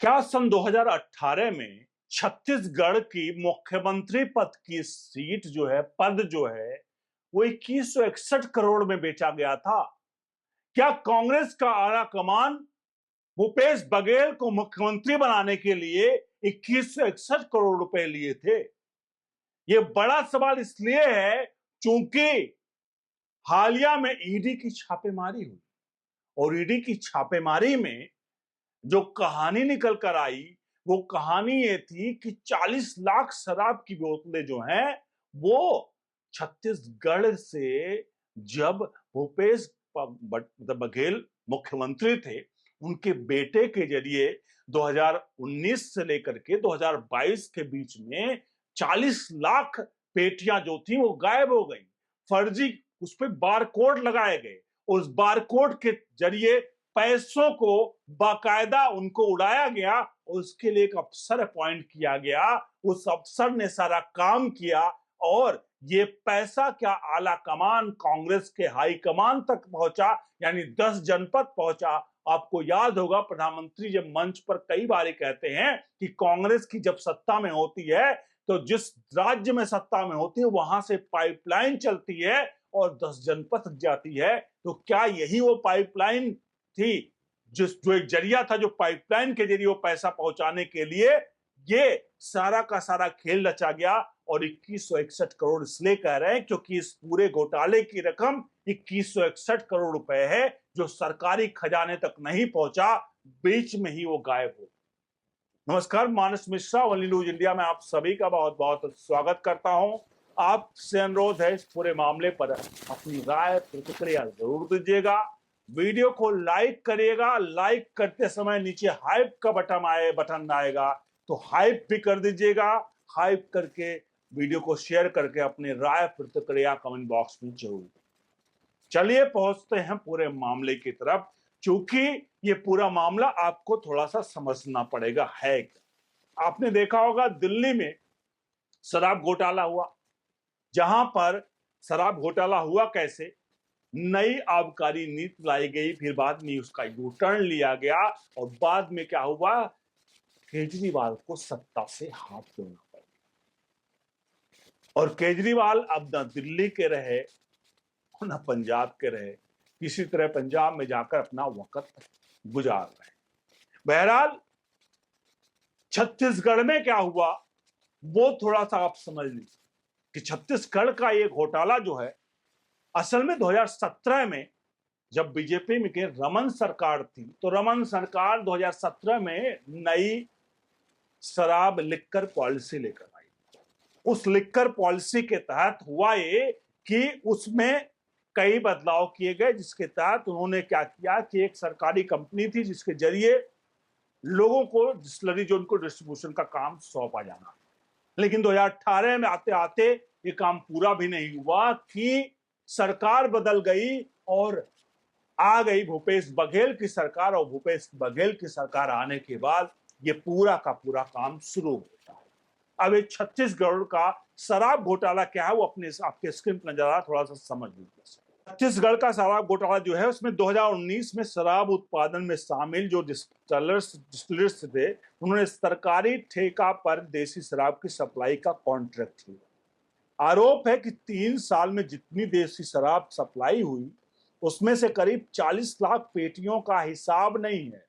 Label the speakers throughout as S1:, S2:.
S1: क्या सन 2018 में छत्तीसगढ़ की मुख्यमंत्री पद की सीट जो है, पद जो है, वो 2161 करोड़ में बेचा गया था? क्या कांग्रेस का आला कमान भूपेश बघेल को मुख्यमंत्री बनाने के लिए 2161 करोड़ रुपए लिए थे? ये बड़ा सवाल इसलिए है क्योंकि हालिया में ईडी की छापेमारी हुई और ईडी की छापेमारी में जो कहानी निकल कर आई वो कहानी ये थी कि 40 लाख शराब की बोतलें जो हैं वो छत्तीसगढ़ से, जब भूपेश बघेल मुख्यमंत्री थे, उनके बेटे के जरिए 2019 से लेकर के 2022 के बीच में 40 लाख पेटियां जो थी वो गायब हो गई। फर्जी उस पर बारकोड लगाए गए, उस बारकोड के जरिए पैसों को बाकायदा उनको उड़ाया गया और उसके लिए एक अफसर अपॉइंट किया गया। उस अफसर ने सारा काम किया और ये पैसा क्या आला कमान कांग्रेस के हाई कमान तक पहुंचा, यानी 10 जनपद पहुंचा। आपको याद होगा प्रधानमंत्री जब मंच पर कई बार कहते हैं कि कांग्रेस की जब सत्ता में होती है तो जिस राज्य में सत्ता में होती है वहां से पाइपलाइन चलती है और 10 जनपद जाती है। तो क्या यही वो पाइपलाइन थी जो एक जरिया था, जो पाइपलाइन के जरिए वो पैसा पहुंचाने के लिए ये सारा का सारा खेल रचा गया? और 2161 करोड़ इसलिए कह रहे हैं क्योंकि इस पूरे घोटाले की रकम 2161 करोड़ रुपए है जो सरकारी खजाने तक नहीं पहुंचा, बीच में ही वो गायब हो। नमस्कार, मानस मिश्रा, ओनली न्यूज इंडिया में आप सभी का बहुत बहुत स्वागत करता हूं। आपसे अनुरोध है इस पूरे मामले पर अपनी राय प्रतिक्रिया जरूर दीजिएगा। वीडियो को लाइक करिएगा, लाइक करते समय नीचे हाइप का बटन आएगा तो हाइप भी कर दीजिएगा। हाइप करके वीडियो को शेयर करके अपनी राय प्रतिक्रिया कमेंट बॉक्स में जरूर। चलिए पहुंचते हैं पूरे मामले की तरफ, क्योंकि ये पूरा मामला आपको थोड़ा सा समझना पड़ेगा है क्या। आपने देखा होगा दिल्ली में शराब घोटाला हुआ, जहां पर शराब घोटाला हुआ कैसे, नई आबकारी नीति लाई गई, फिर बाद में उसका यू टर्न लिया गया और बाद में क्या हुआ, केजरीवाल को सत्ता से हाथ धोना पड़ा। और केजरीवाल अब न दिल्ली के रहे न पंजाब के रहे, किसी तरह पंजाब में जाकर अपना वक्त गुजार रहे। बहरहाल छत्तीसगढ़ में क्या हुआ वो थोड़ा सा आप समझ लीजिए कि छत्तीसगढ़ का ये घोटाला जो है, असल में 2017 में जब बीजेपी में के रमन सरकार थी तो रमन सरकार 2017 में नई शराब लिक्कर पॉलिसी लेकर आई। उस लिक्कर पॉलिसी के तहत हुआ ये कि उसमें कई बदलाव किए गए, जिसके तहत उन्होंने क्या किया कि एक सरकारी कंपनी थी जिसके जरिए लोगों को डिस्टिलरी जो उनको डिस्ट्रीब्यूशन का काम सौंपा जाना। लेकिन 2018 में आते आते ये काम पूरा भी नहीं हुआ कि सरकार बदल गई और आ गई भूपेश बघेल की सरकार। और भूपेश बघेल की सरकार आने के बाद ये पूरा का पूरा काम शुरू होता है। अब ये छत्तीसगढ़ का शराब घोटाला क्या है वो अपने आपके स्क्रीन पर नजर आ रहा, थोड़ा सा समझ लीजिए। छत्तीसगढ़ का शराब घोटाला जो है उसमें 2019 में शराब उत्पादन में शामिल जो डिस्टिलर्स थे, उन्होंने सरकारी ठेका पर देसी शराब की सप्लाई का कॉन्ट्रैक्ट लिया। आरोप है कि 3 साल में जितनी देसी शराब सप्लाई हुई उसमें से करीब 40 लाख पेटियों का हिसाब नहीं है।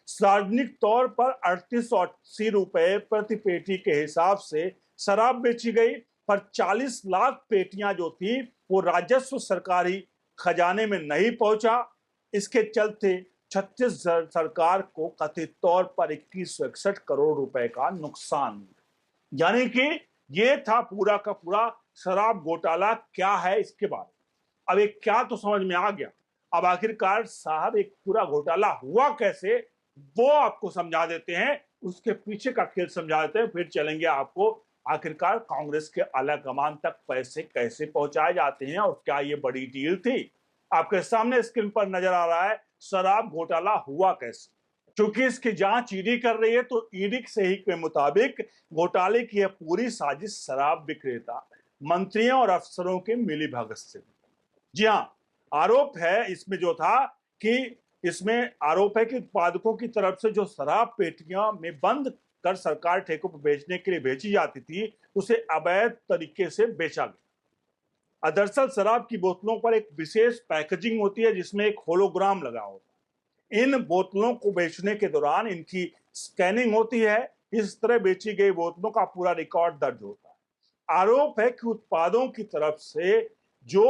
S1: सार्वजनिक तौर पर 3880 रुपए प्रति पेटी के हिसाब से शराब बेची गई, पर 40 लाख पेटियां जो थी वो राजस्व सरकारी खजाने में नहीं पहुंचा। इसके चलते छत्तीसगढ़ सरकार को कथित तौर पर 2161 करोड़ रुपए का नुकसान। यानी कि ये था पूरा का पूरा शराब घोटाला क्या है इसके बारे में। अब एक क्या तो समझ में आ गया। अब आखिरकार साहब एक पूरा घोटाला हुआ कैसे वो आपको समझा देते हैं, उसके पीछे का खेल समझा देते हैं, फिर चलेंगे आपको आखिरकार कांग्रेस के आला कमान तक पैसे कैसे पहुंचाए जाते हैं और क्या ये बड़ी डील थी। आपके सामने स्क्रीन पर नजर आ रहा है शराब घोटाला हुआ कैसे। क्योंकि इसकी जांच ईडी कर रही है तो ईडी से ही के मुताबिक घोटाले की यह पूरी साजिश शराब विक्रेता, मंत्रियों और अफसरों के मिलीभगत से। जी हाँ, आरोप है इसमें जो था कि इसमें आरोप है कि उत्पादकों की तरफ से जो शराब पेटियां में बंद कर सरकार ठेकों पर बेचने के लिए बेची जाती थी, उसे अवैध तरीके से बेचा गया। दरअसल शराब की बोतलों पर एक विशेष पैकेजिंग होती है जिसमें एक होलोग्राम लगा होता है। इन बोतलों को बेचने के दौरान इनकी स्कैनिंग होती है। इस तरह बेची गई बोतलों का पूरा रिकॉर्ड दर्ज होता है। आरोप है कि उत्पादों की तरफ से जो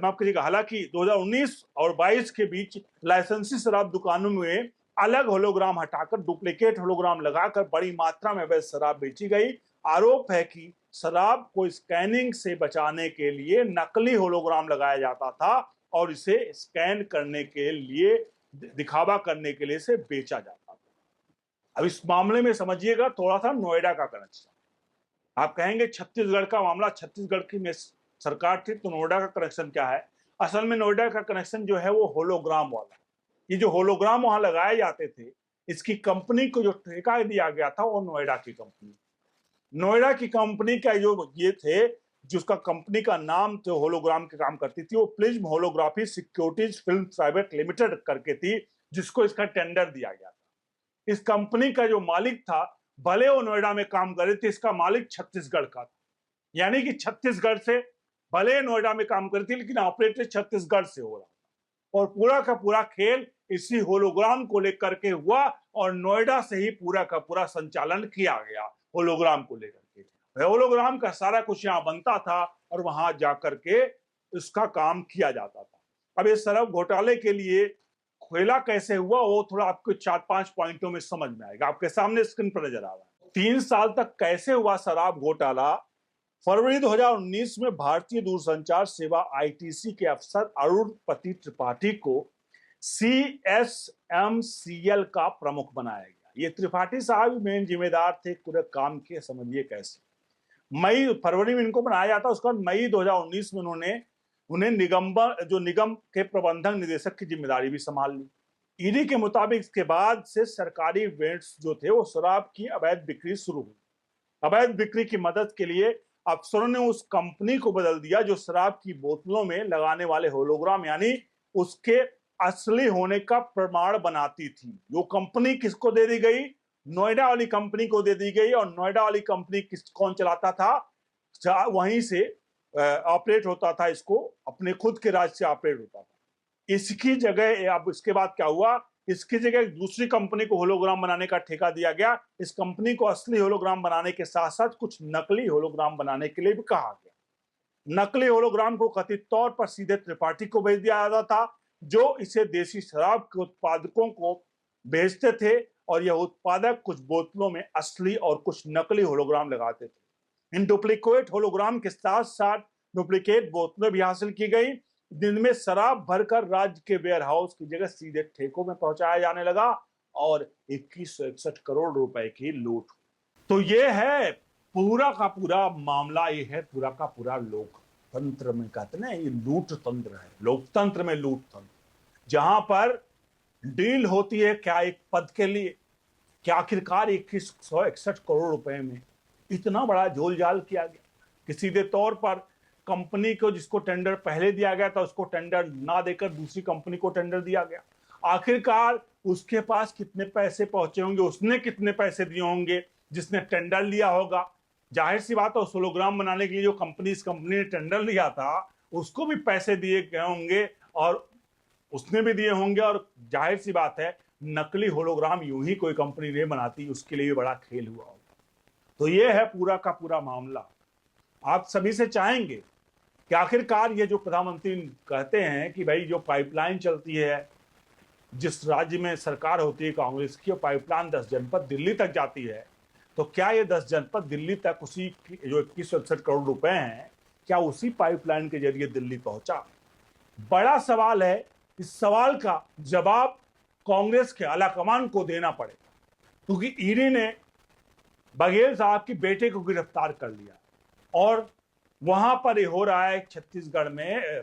S1: माफ करिएगा, हालांकि 2019 और 22 के बीच लाइसेंसी शराब दुकानों में अलग होलोग्राम हटाकर डुप्लीकेट होलोग्राम लगाकर बड़ी मात्रा में अवैध शराब बेची गई। आरोप है कि शराब को स्कैनिंग से बचाने के लिए नकली होलोग्राम लगाया जाता था और इसे स्कैन करने के लिए, दिखावा करने के लिए इसे बेचा जाता था। अब इस मामले में समझिएगा थोड़ा सा नोएडा का कनेक्शन। आप कहेंगे छत्तीसगढ़ का मामला, छत्तीसगढ़ की में सरकार थी तो नोएडा का कनेक्शन क्या है? असल में नोएडा का कनेक्शन जो है वो होलोग्राम वाला। ये जो होलोग्राम वहां लगाए जाते थे, इसकी कंपनी को जो ठेका दिया गया था वो नोएडा की कंपनी, नोएडा की कंपनी का जो ये थे, जिसका कंपनी का नाम जो होलोग्राम के काम करती थी वो prism holography securities film private limited करके थी, जिसको इसका टेंडर दिया गया था। इस कंपनी का जो मालिक था, भले वो नोएडा में काम कर रहे थे, इसका मालिक छत्तीसगढ़ का था। यानी कि छत्तीसगढ़ से, भले नोएडा में काम करती थी लेकिन ऑपरेटर छत्तीसगढ़ से हो रहा था। और पूरा का पूरा खेल इसी होलोग्राम को लेकर के हुआ और नोएडा से ही पूरा का पूरा संचालन किया गया होलोग्राम को लेकर के। होलोग्राम का सारा कुछ यहाँ बनता था और वहां जाकर के इसका काम किया जाता था। अब इस शराब घोटाले के लिए खेला कैसे हुआ वो थोड़ा आपको 4-5 पॉइंटों में समझ में आएगा। आपके सामने स्क्रीन पर नजर आ रहा है। 3 साल तक कैसे हुआ शराब घोटाला। फरवरी 2019 में भारतीय दूरसंचार सेवा आईटीसी के अफसर अरुणपति त्रिपाठी को सीएसएमसीएल का प्रमुख बनाया गया। ये त्रिपाठी साहब मेन जिम्मेदार थे पूरे काम के। समझिए कैसे फरवरी में इनको बनाया जाता, उसके बाद मई 2019 में उन्हें निगम के प्रबंधक निदेशक की जिम्मेदारी भी संभाल ली। ईडी के मुताबिक इसके बाद से सरकारी वेंट्स जो थे वो शराब की अवैध बिक्री शुरू हुई। अवैध बिक्री की मदद के लिए अफसरों ने उस कंपनी को बदल दिया जो शराब की बोतलों में लगाने वाले होलोग्राम यानी उसके असली होने का प्रमाण बनाती थी। वो कंपनी किसको दे दी गई? नोएडा वाली कंपनी को दे दी गई। और नोएडा वाली कंपनी कौन चलाता था? वहीं से ऑपरेट होता था, इसको अपने खुद के राज्य से ऑपरेट होता था। इसकी जगह अब इसके बाद क्या हुआ, इसकी जगह दूसरी कंपनी को होलोग्राम बनाने का ठेका दिया गया। इस कंपनी को असली होलोग्राम बनाने के साथ साथ कुछ नकली होलोग्राम बनाने के लिए भी कहा गया। नकली होलोग्राम को कथित तौर पर सीधे त्रिपाठी को भेज दिया जाता था, जो इसे देसी शराब के उत्पादकों को भेजते थे और यह उत्पादक कुछ बोतलों में असली और कुछ नकली होलोग्राम लगाते थे। इन डुप्लीकेट होलोग्राम के साथ साथ डुप्लीकेट बोतलें भी हासिल की गई, जिनमें शराब भरकर राज्य के वेयर हाउस की जगह सीधे ठेकों में पहुंचाया जाने लगा और 2161 करोड़ रुपए की लूट। तो ये है पूरा का पूरा मामला। ये है पूरा का पूरा लोकतंत्र में कहते ना, ये लूट तंत्र है। लोकतंत्र में लूट तंत्र, जहां पर डील होती है क्या एक पद के लिए, क्या आखिरकार 2161 करोड़ रुपए में इतना बड़ा झोलझाल किया गया कि सीधे तौर पर कंपनी को जिसको टेंडर पहले दिया गया था उसको टेंडर ना देकर दूसरी कंपनी को टेंडर दिया गया। आखिरकार उसके पास कितने पैसे पहुंचे होंगे, उसने कितने पैसे दिए होंगे जिसने टेंडर लिया होगा। जाहिर सी बात है उस होलोग्राम बनाने के लिए जो इस कंपनी ने टेंडर लिया था उसको भी पैसे दिए गए होंगे और उसने भी दिए होंगे। और जाहिर सी बात है नकली होलोग्राम यूं ही कोई कंपनी नहीं बनाती, उसके लिए भी बड़ा खेल हुआ होगा। तो ये है पूरा का पूरा मामला। आप सभी से चाहेंगे कि आखिरकार ये जो प्रधानमंत्री कहते हैं कि भाई जो पाइपलाइन चलती है, जिस राज्य में सरकार होती है कांग्रेस की, पाइपलाइन 10 जनपद दिल्ली तक जाती है, तो क्या ये 10 जनपद दिल्ली तक उसी जो 2161 करोड़ रुपए हैं, क्या उसी पाइपलाइन के जरिए दिल्ली पहुंचा? बड़ा सवाल है। इस सवाल का जवाब कांग्रेस के आलाकमान को देना पड़ेगा, क्योंकि ईडी ने बघेल साहब के बेटे को गिरफ्तार कर लिया और वहां पर ये हो रहा है छत्तीसगढ़ में,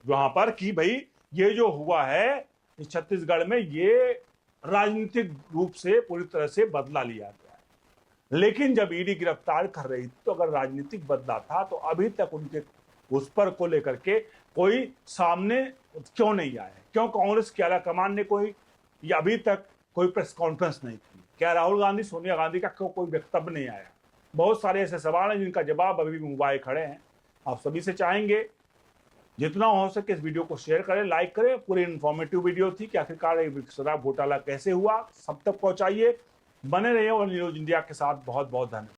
S1: वहां पर कि भाई ये जो हुआ है छत्तीसगढ़ में ये राजनीतिक रूप से पूरी तरह से बदला लिया गया है। लेकिन जब ईडी गिरफ्तार कर रही थी तो अगर राजनीतिक बदला था तो अभी तक उनके उस पर को लेकर के कोई सामने क्यों नहीं आए? क्यों कांग्रेस की आला कमान ने कोई या अभी तक कोई प्रेस कॉन्फ्रेंस नहीं की? क्या राहुल गांधी, सोनिया गांधी का कोई वक्तव्य नहीं आया? बहुत सारे ऐसे सवाल हैं जिनका जवाब अभी भी मुंबाई खड़े हैं। आप सभी से चाहेंगे जितना हो सके इस वीडियो को शेयर करें, लाइक करें। पूरी इंफॉर्मेटिव वीडियो थी कि आखिरकार ये शराब घोटाला कैसे हुआ, सब तक पहुंचाइए। बने रहिए और न्यूज इंडिया के साथ। बहुत बहुत धन्यवाद।